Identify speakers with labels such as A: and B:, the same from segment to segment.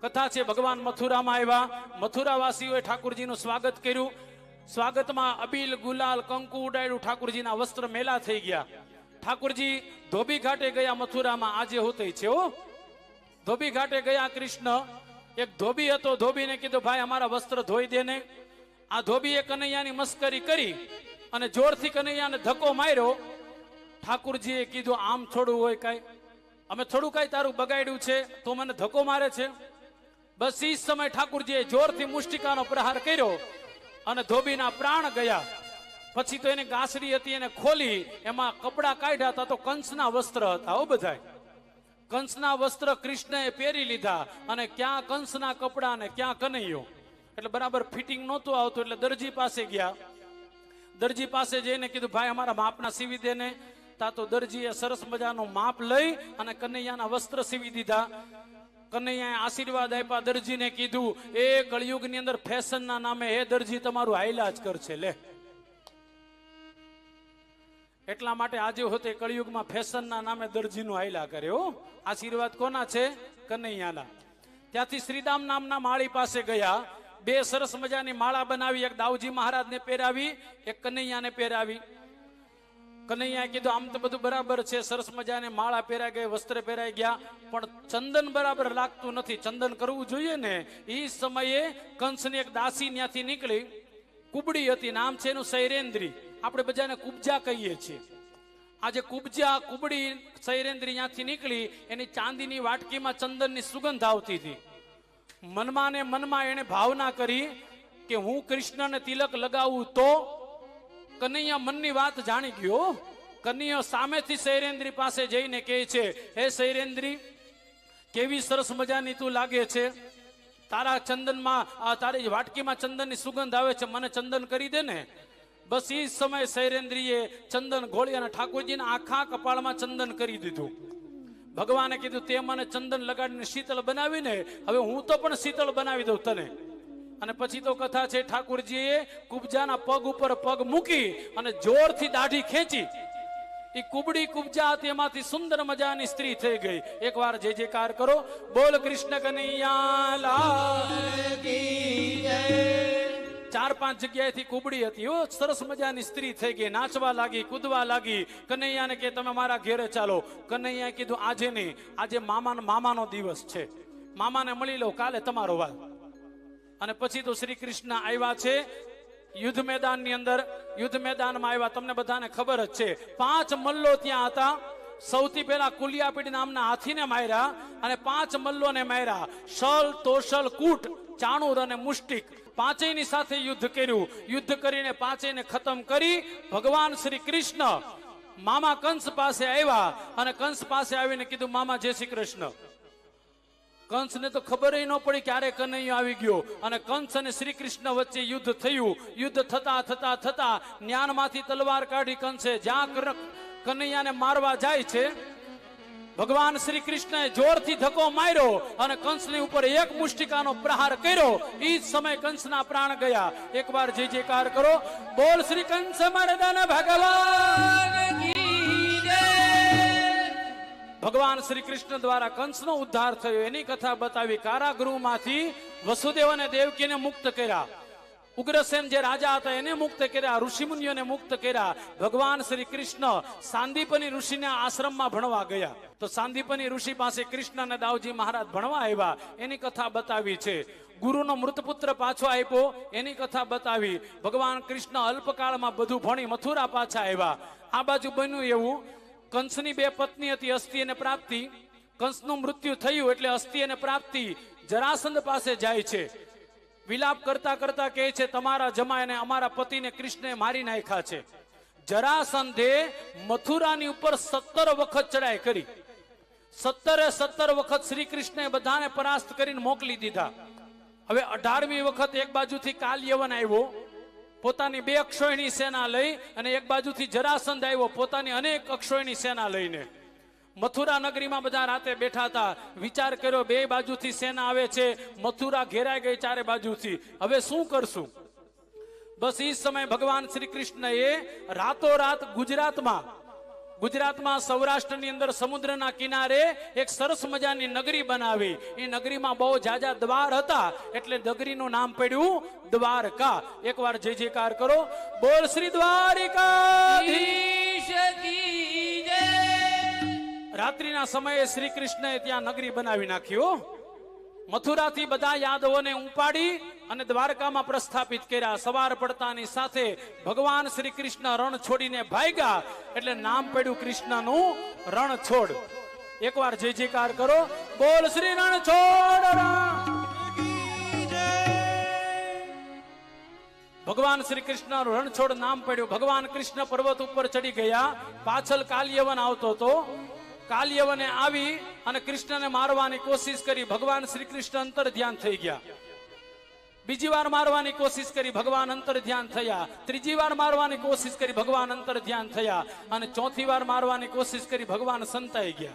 A: કથા છે ભગવાન મથુરામાં આવ્યા, મથુરાવાસીઓએ ઠાકોરજીનું સ્વાગત કર્યું. સ્વાગતમાં અબીલ ગુલાલ કંકુ ઉડાડ્યું, ઠાકોરજીના વસ્ત્ર મેલા થઈ ગયા. ઠાકોરજી ધોબી ઘાટે ગયા મથુરામાં, આજે હોતે છે હો. ધોબી ઘાટે ગયા કૃષ્ણ. એક ધોબી હતો, ધોબીને કીધું ભાઈ અમારા વસ્ત્ર ધોઈ દે ને. આ ધોબીએ કનૈયાની મસ્કરી કરી અને જોરથી કનૈયાને ધક્કો માર્યો. ઠાકોરજીએ કીધું આમ થોડું હોય કાંઈ, અમે થોડું કાંઈ તારું બગાડ્યું છે તો મને ધક્કો મારે છે. બસ એ સમય ઠાકોરજીએ જોરથી મુષ્ટિકાનો પ્રહાર કર્યો અને ધોબીના પ્રાણ ગયા. પછી તો એને ગાંસડી હતી એને ખોલી, એમાં કપડા કાઢ્યા હતા તો કંસના વસ્ત્ર હતા. ઓ બધાય કંસના વસ્ત્ર કૃષ્ણએ પહેરી લીધા અને ક્યાં કંસના કપડા ને ક્યાં કનૈયો, એટલે બરાબર ફિટિંગ નહોતું આવતું. એટલે દરજી પાસે ગયા. દરજી પાસે જઈને કીધું ભાઈ અમારા માપના સીવી દે ને. તા તો દરજીએ સરસ મજાનું માપ લઈ અને કનૈયાના વસ્ત્ર સીવી દીધા. કનૈયાએ આશીર્વાદ આપ્યા. દરજીને કીધું એ કળિયુગની અંદર ફેશનના નામે હે દરજી તમારું હાઈલા જ કરશે લે. એટલા માટે આજે હોતે કળિયુગમાં ફેશનના નામે દરજીનું હાઈલા કરે હો. આશીર્વાદ કોના છે? કનૈયાના. ત્યાંથી શ્રીદામ નામના માળી પાસે ગયા. બે સરસ મજાની માળા બનાવી, એક દાઉજી મહારાજને પહેરાવી, એક કનૈયાને પહેરાવી. કનૈયાએ કીધું આમ તો બધું બરાબર છે, સરસ મજાને માળા પહેરાઈ ગઈ, વસ્ત્ર પહેરાઈ ગયા, પણ ચંદન બરાબર લાગતું નથી, ચંદન કરવું જોઈએ ને. એ સમયે કંસની એક દાસી ત્યાંથી નીકળી, કુબડી હતી, નામ છે એનું સૈરેન્દ્રી. આપણે બધાને કુબજા કહીએ છીએ. આજે કુબજા કુબડી સૈરેન્દ્રી ત્યાંથી નીકળી, એની ચાંદીની વાટકીમાં ચંદનની સુગંધ આવતી હતી. મનમાં ને મનમાં એને ભાવના કરી કે હું કૃષ્ણને તિલક લગાવું તો. કનૈયા મનની વાત જાણી ગયો. કનૈયો સામેથી સૈરેન્દ્રી પાસે જઈને કહે છે હે સૈરેન્દ્રી, કેવી સરસ મજાની તું લાગે છે, તારા ચંદનમાં તારી વાટકીમાં ચંદનની સુગંધ આવે છે, મને ચંદન કરી દે ને. બસ એ સમયે સૈરેન્દ્રીએ ચંદન ઘોળી અને ઠાકોરજીના આખા કપાળમાં ચંદન કરી દીધું. ભગવાને કીધું તે મને ચંદન લગાડીને શીતળ બનાવીને, હવે હું તો પણ શીતળ બનાવી દઉં તને. અને પછી તો કથા છે ઠાકોરજીએ કુબજાના પગ ઉપર પગ મૂકી અને જોરથી દાઢી ખેંચી. એ કુબડી કુબજા હતી, એમાંથી સુંદર મજાની સ્ત્રી થઈ ગઈ. એકવાર જય જયકાર કરો, બોલ કૃષ્ણ કનૈયા લાલ કી જય. 4-5 જગ્યાએથી કુબડી હતી, ઓ સરસ મજાની સ્ત્રી થઈ ગઈ, નાચવા લાગી, કૂદવા લાગી. કનૈયાને કે તમે મારા ઘેરે ચાલો. કનૈયાએ કીધું આજે નહીં, આજે મામાનો દિવસ છે, મામાને મળી લો, કાલે તમારો વાર. અને પછી તો શ્રી કૃષ્ણ આવ્યા છે યુદ્ધ મેદાનની અંદર. યુદ્ધ મેદાનમાં આવ્યા, તમને બધાને ખબર જ છે. 5 મલ્લો ત્યાં હતા. સૌથી પહેલા કુલિયાપીડ નામના હાથીને માર્યા અને 5 મલ્લોને માર્યા. શલ, તોશલ, કૂટ, ચાણુર અને મુષ્ટિક, પાંચેયની સાથે યુદ્ધ કર્યું. યુદ્ધ કરીને પાંચેયને ખતમ કરી ભગવાન શ્રી કૃષ્ણ મામા કંસ પાસે આવ્યા અને કંસ પાસે આવીને કીધું મામા જય શ્રી કૃષ્ણ. કંસને તો ખબર ન પડી ક્યારે કનૈયો આવી ગયો અને કંસ અને શ્રી કૃષ્ણ વચ્ચે યુદ્ધ થયું. યુદ્ધ થતા થતા થતા જ્ઞાનમાંથી તલવાર કાઢી કંસે જ્યાં કનૈયાને મારવા જાય છે, ભગવાન શ્રી કૃષ્ણએ જોરથી ધક્કો માર્યો અને કંસની ઉપર એક મુષ્ટિકાનો પ્રહાર કર્યો. એ જ સમય કંસના પ્રાણ ગયા. એકવાર જય જયકાર કરો, બોલ શ્રી કંસ મર્દન ભગવાન કી જય. ભગવાન શ્રી કૃષ્ણ દ્વારા કંસનો ઉદ્ધાર થયો, એની કથા બતાવી. કારાગૃહમાંથી વસુદેવ અને દેવકીને મુક્ત કર્યા. ઉગ્રસેન જે રાજા હતા એને મુક્ત કર્યા, ઋષિમુનિઓને મુક્ત કર્યા. ભગવાન શ્રી કૃષ્ણ સાંદીપની ઋષિના આશ્રમમાં ભણવા ગયા. તો સાંદીપની ઋષિ પાસે કૃષ્ણ અને દાઉજી મહારાજ ભણવા આવ્યા, એની કથા બતાવી છે. ગુરુનો મૃતપુત્ર પાછો આપ્યો, એની કથા બતાવી. ભગવાન કૃષ્ણ અલ્પકાળમાં બધું ભણી મથુરા પાછા આવ્યા. આ બાજુ બન્યું એવું, કંસની 2 પત્ની હતી, અસ્તિ અને પ્રાપ્તિ. કંસનું મૃત્યુ થયું એટલે અસ્તિ અને પ્રાપ્તિ જરાસંધ પાસે જાય છે. વિલાપ કરતા કરતા કહે છે તમારા જમાઈને અમારા પતિને કૃષ્ણે મારી નાખ્યા છે. જરાસંધે મથુરાની ઉપર 17 વખત ચડાઈ કરી. 17 વખત શ્રી કૃષ્ણે બધાને પરાસ્ત કરીને મોકલી દીધા. હવે 18મી વખત એક બાજુથી કાલયવન આવ્યો પોતાની 2 અક્ષોહિણી સેના લઈ, અને એક બાજુથી જરાસંધ આવ્યો પોતાની અનેક અક્ષોહિણી સેના લઈને. મથુરા નગરીમાં બધા રાતે બેઠા હતા. વિચાર કર્યો 2 બાજુથી સેના આવે છે, મથુરા ઘેરાઈ ગઈ 4 બાજુથી, હવે શું કરશું? બસ એ સમય ભગવાન શ્રી કૃષ્ણએ રાતોરાત ગુજરાતમાં સૌરાષ્ટ્રની અંદર સમુદ્રના કિનારે એક સરસ મજાની નગરી બનાવી. એ નગરીમાં બહુ જાજા દ્વાર હતા એટલે નગરીનું નામ પડ્યું દ્વારકા. એકવાર જય જયકાર કરો. બોલ શ્રી દ્વારિકાધીશ કી જય. રાત્રિના સમયે શ્રી કૃષ્ણએ ત્યાં નગરી બનાવી નાખ્યો. મથુરાથી બધા યાદવોને ઉપાડી અને દ્વારકામાં પ્રસ્થાપિત કર્યા. સવાર પડતાની સાથે ભગવાન શ્રી કૃષ્ણ રણ છોડીને ભાગ્યા એટલે નામ પડ્યું કૃષ્ણનું રણછોડ. એકવાર જય જયકાર કરો. બોલ શ્રી રણછોડ. ભગવાન શ્રી કૃષ્ણ રણછોડ નામ પડ્યું. ભગવાન કૃષ્ણ પર્વત ઉપર ચડી ગયા. પાછળ કાલ્યવન આવતો હતો. કાલ્યવને આવી અને કૃષ્ણને મારવાની કોશિશ કરી. ભગવાન શ્રી કૃષ્ણ અંતર ધ્યાન થઈ ગયા. બીજી વાર મારવાની કોશિશ કરી. ભગવાન અંતર ધ્યાન થયા. ત્રીજી વાર મારવાની કોશિશ કરી. ભગવાન અંતર ધ્યાન થયા. અને ચોથી વાર મારવાની કોશિશ કરી. ભગવાન સંતાઈ ગયા.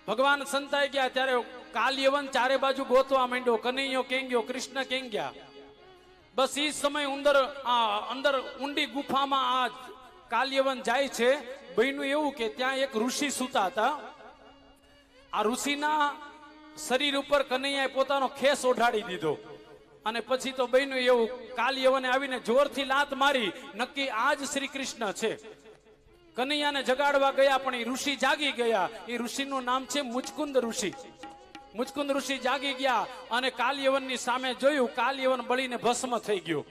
A: ભગવાન સંતાઈ ગયા ત્યારે કાલ્યવન ચારે બાજુ ગોતવા માંડ્યો. કનૈયો કેમ ગયો, કૃષ્ણ કેમ ગયા. બસ એ સમય અંદર ઊંડી ગુફામાં આ કાલ્યવન જાય છે. બન્યું એવું કે ત્યાં એક ઋષિ સૂતા હતા. આ ઋષિના શરીર ઉપર કનૈયાએ પોતાનો ખેસ ઓઢાડી દીધો. અને પછી તો બન્યું એવું, કાલ્યવને આવીને જોરથી લાત મારી. નક્કી આ જ શ્રી કૃષ્ણ છે. કનૈયાને જગાડવા ગયા પણ એ ઋષિ જાગી ગયા. એ ઋષિનું નામ છે મુચકુંદ ઋષિ. મુચકુંદ ઋષિ જાગી ગયા અને કાલ્યવનની સામે જોયું. કાલ્યવન બળીને ભસ્મ થઈ ગયો.